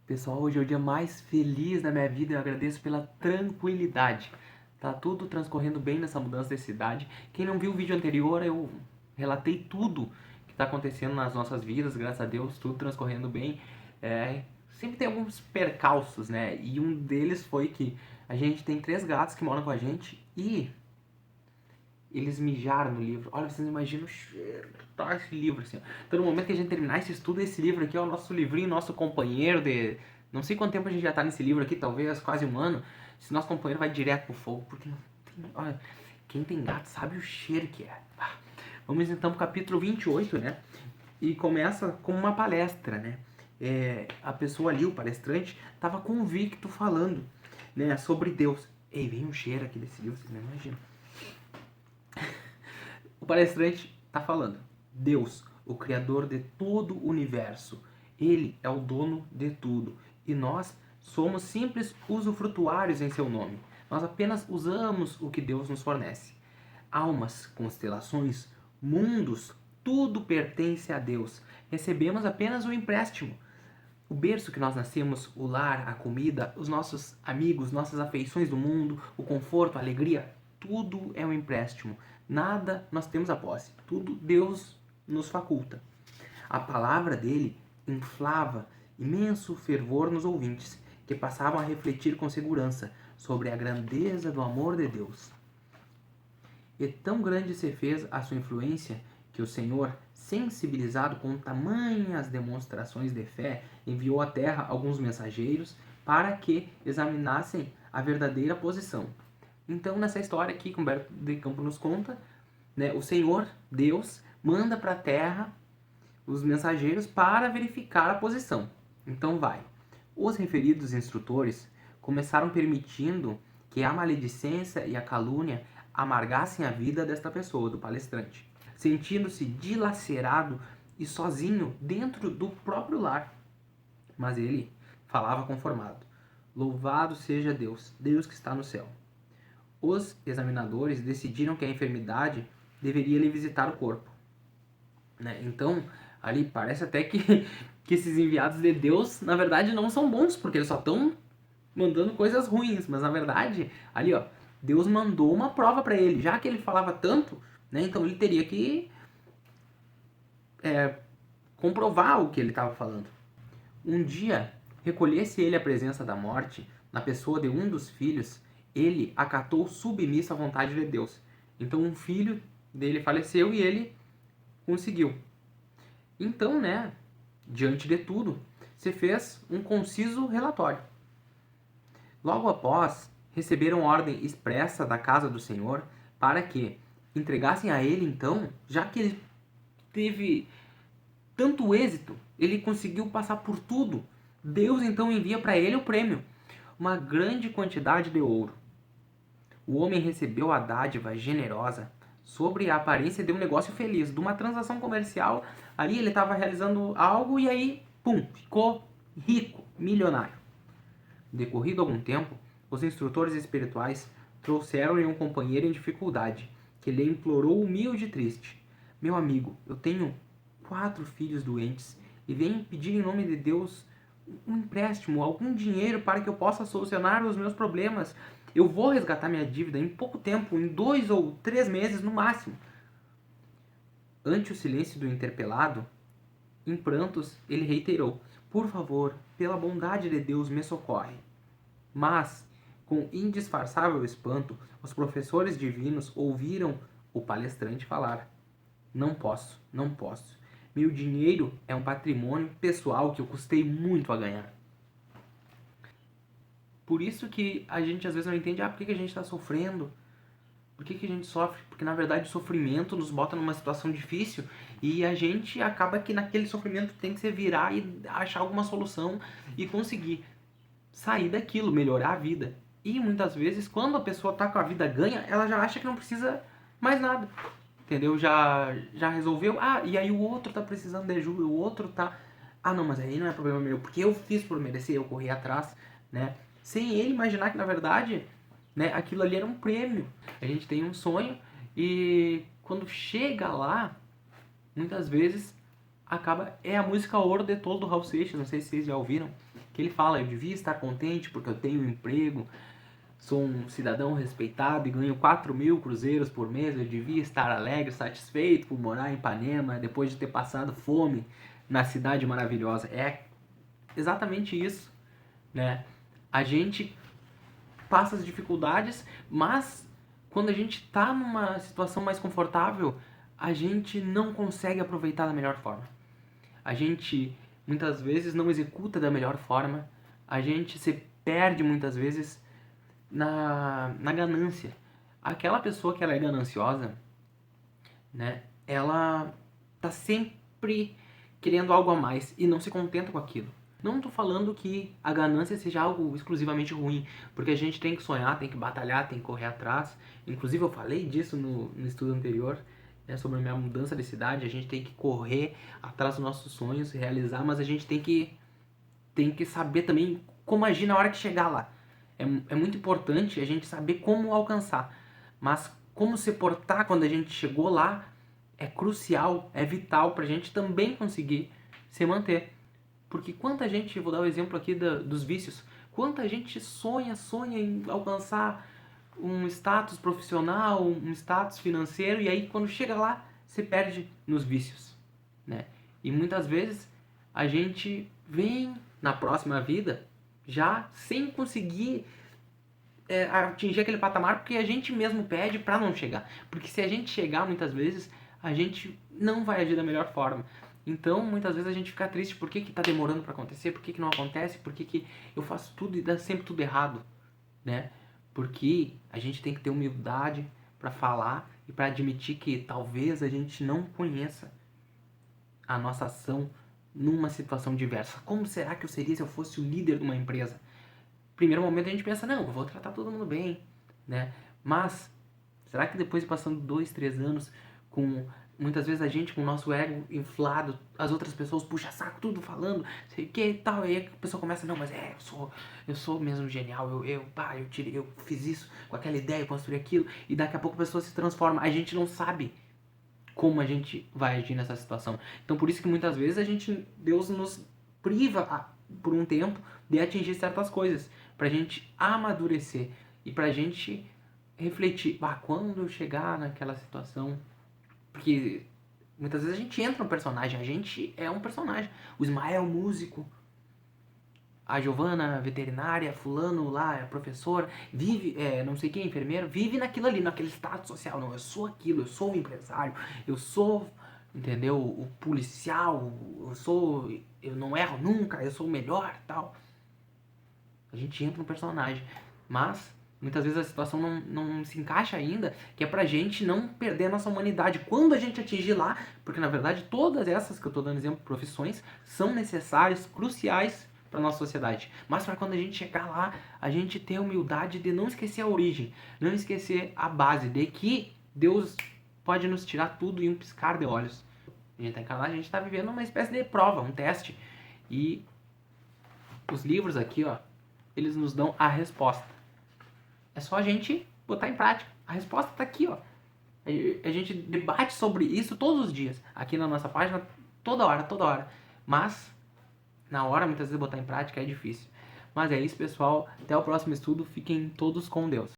Pessoal, hoje é o dia mais feliz da minha vida. Eu agradeço pela tranquilidade. Tá tudo transcorrendo bem nessa mudança de cidade. Quem não viu o vídeo anterior, eu relatei tudo que está acontecendo nas nossas vidas, graças a Deus, tudo transcorrendo bem. Sempre tem alguns percalços, né? E um deles foi que a gente tem 3 gatos que moram com a gente e eles mijaram no livro. Olha, vocês não imaginam o cheiro que tá esse livro, assim. Então, no momento que a gente terminar esse estudo, esse livro aqui é o nosso livrinho, nosso companheiro de... Não sei quanto tempo a gente já tá nesse livro aqui, talvez quase um ano. Esse nosso companheiro vai direto pro fogo, porque não tem... Olha, quem tem gato sabe o cheiro que é. Vamos então pro capítulo 28, né? E começa com uma palestra, né? A pessoa ali, o palestrante, estava convicto falando, né, sobre Deus. Ei, vem um cheiro aqui desse livro, vocês não imaginam. O palestrante está falando: Deus, o Criador de todo o universo, Ele é o dono de tudo e nós somos simples usufrutuários em seu nome. Nós apenas usamos o que Deus nos fornece. Almas, constelações, mundos, tudo pertence a Deus. Recebemos apenas o empréstimo. O berço que nós nascemos, o lar, a comida, os nossos amigos, nossas afeições do mundo, o conforto, a alegria, tudo é um empréstimo. Nada nós temos a posse. Tudo Deus nos faculta. A palavra dele inflava imenso fervor nos ouvintes, que passavam a refletir com segurança sobre a grandeza do amor de Deus. E tão grande se fez a sua influência que o Senhor, sensibilizado com tamanhas demonstrações de fé, enviou à terra alguns mensageiros para que examinassem a verdadeira posição. Então, nessa história aqui que Humberto de Campos nos conta, né, o Senhor, Deus, manda para a terra os mensageiros para verificar a posição. Então vai. Os referidos instrutores começaram permitindo que a maledicência e a calúnia amargassem a vida desta pessoa, do palestrante, sentindo-se dilacerado e sozinho dentro do próprio lar. Mas ele falava conformado: Louvado seja Deus, Deus que está no céu. Os examinadores decidiram que a enfermidade deveria lhe visitar o corpo. Né? Então, ali parece até que esses enviados de Deus, na verdade, não são bons, porque eles só estão mandando coisas ruins. Mas, na verdade, ali, ó, Deus mandou uma prova para ele. Já que ele falava tanto, né, então ele teria que comprovar o que ele estava falando. Um dia, recolhesse ele à presença da morte, na pessoa de um dos filhos, ele acatou submisso à vontade de Deus. Então, um filho dele faleceu e ele conseguiu. Então, né, diante de tudo, se fez um conciso relatório. Logo após, receberam ordem expressa da casa do Senhor para que entregassem a ele, então, já que ele teve tanto êxito, ele conseguiu passar por tudo. Deus então envia para ele o prêmio, uma grande quantidade de ouro. O homem recebeu a dádiva generosa sobre a aparência de um negócio feliz, de uma transação comercial. Ali ele estava realizando algo e aí, pum, ficou rico, milionário. Decorrido algum tempo, os instrutores espirituais trouxeram-lhe um companheiro em dificuldade, que lhe implorou humilde e triste: Meu amigo, eu tenho 4 filhos doentes e venho pedir em nome de Deus um empréstimo, algum dinheiro para que eu possa solucionar os meus problemas. Eu vou resgatar minha dívida em pouco tempo, em 2 ou 3 meses no máximo. Ante o silêncio do interpelado, em prantos, ele reiterou: Por favor, pela bondade de Deus, me socorre. Mas, com indisfarçável espanto, os professores divinos ouviram o palestrante falar: Não posso, não posso. Meu dinheiro é um patrimônio pessoal que eu custei muito a ganhar. Por isso que a gente às vezes não entende por que a gente está sofrendo. Por que a gente sofre? Porque na verdade o sofrimento nos bota numa situação difícil e a gente acaba que naquele sofrimento tem que se virar e achar alguma solução e conseguir sair daquilo, melhorar a vida. E muitas vezes, quando a pessoa tá com a vida ganha, ela já acha que não precisa mais nada. Entendeu? Já resolveu. E aí o outro tá precisando de ajuda, o outro tá... não, mas aí não é problema meu, porque eu fiz por merecer, eu corri atrás, né? Sem ele imaginar que, na verdade, né, aquilo ali era um prêmio. A gente tem um sonho e quando chega lá, muitas vezes, acaba... É a música Ouro de Tolo do Raul Seixas, não sei se vocês já ouviram. que ele fala: eu devia estar contente porque eu tenho um emprego, sou um cidadão respeitado e ganho 4.000 cruzeiros por mês, eu devia estar alegre, satisfeito por morar em Ipanema depois de ter passado fome na cidade maravilhosa. É exatamente isso, né? A gente passa as dificuldades, mas quando a gente está numa situação mais confortável, a gente não consegue aproveitar da melhor forma. A gente muitas vezes não executa da melhor forma, a gente se perde muitas vezes na ganância. Aquela pessoa que ela é gananciosa, né, ela tá sempre querendo algo a mais e não se contenta com aquilo. Não estou falando que a ganância seja algo exclusivamente ruim, porque a gente tem que sonhar, tem que batalhar, tem que correr atrás. Inclusive eu falei disso no estudo anterior, né, sobre a minha mudança de cidade. A gente tem que correr atrás dos nossos sonhos, realizar, mas a gente tem que saber também como agir na hora que chegar lá. É muito importante a gente saber como alcançar, mas como se portar quando a gente chegou lá é crucial, é vital para a gente também conseguir se manter. Porque quanta gente, vou dar o exemplo aqui dos vícios, quanta gente sonha em alcançar um status profissional, um status financeiro, e aí quando chega lá, se perde nos vícios, né? E muitas vezes a gente vem na próxima vida já sem conseguir atingir aquele patamar, porque a gente mesmo pede para não chegar. Porque se a gente chegar, muitas vezes, a gente não vai agir da melhor forma. Então, muitas vezes a gente fica triste, por que que tá demorando para acontecer? Por que que não acontece? Por que que eu faço tudo e dá sempre tudo errado, né? Porque a gente tem que ter humildade para falar e para admitir que talvez a gente não conheça a nossa ação numa situação diversa. Como será que eu seria se eu fosse o líder de uma empresa? Primeiro momento a gente pensa, não, eu vou tratar todo mundo bem, né? Mas, será que depois, passando 2, 3 anos, com muitas vezes a gente com o nosso ego inflado, as outras pessoas puxa saco tudo falando, sei o que e tal, aí a pessoa começa, não, mas eu sou mesmo genial, eu fiz isso com aquela ideia, eu construí aquilo, e daqui a pouco a pessoa se transforma. A gente não sabe como a gente vai agir nessa situação. Então por isso que muitas vezes Deus nos priva por um tempo de atingir certas coisas, pra gente amadurecer e pra gente refletir, quando eu chegar naquela situação, porque muitas vezes a gente entra no personagem, a gente é um personagem. O Ismael, músico, a Giovana, veterinária, fulano lá, é professor, vive, não sei quem, enfermeiro, vive naquilo ali, naquele status social. Não, eu sou aquilo, eu sou o empresário, eu sou, entendeu, o policial, eu não erro nunca, eu sou o melhor, tal. A gente entra no personagem, mas muitas vezes a situação não se encaixa ainda, que é pra gente não perder a nossa humanidade quando a gente atingir lá, porque na verdade todas essas que eu tô dando exemplo, profissões, são necessárias, cruciais para nossa sociedade. Mas para quando a gente chegar lá, a gente ter a humildade de não esquecer a origem, não esquecer a base, de que Deus pode nos tirar tudo em um piscar de olhos. A gente tá encarnado, a gente tá vivendo uma espécie de prova, um teste. E os livros aqui, ó, eles nos dão a resposta. É só a gente botar em prática. A resposta tá aqui, ó. A gente debate sobre isso todos os dias, aqui na nossa página, toda hora. Mas na hora, muitas vezes, botar em prática é difícil. Mas é isso, pessoal. Até o próximo estudo. Fiquem todos com Deus.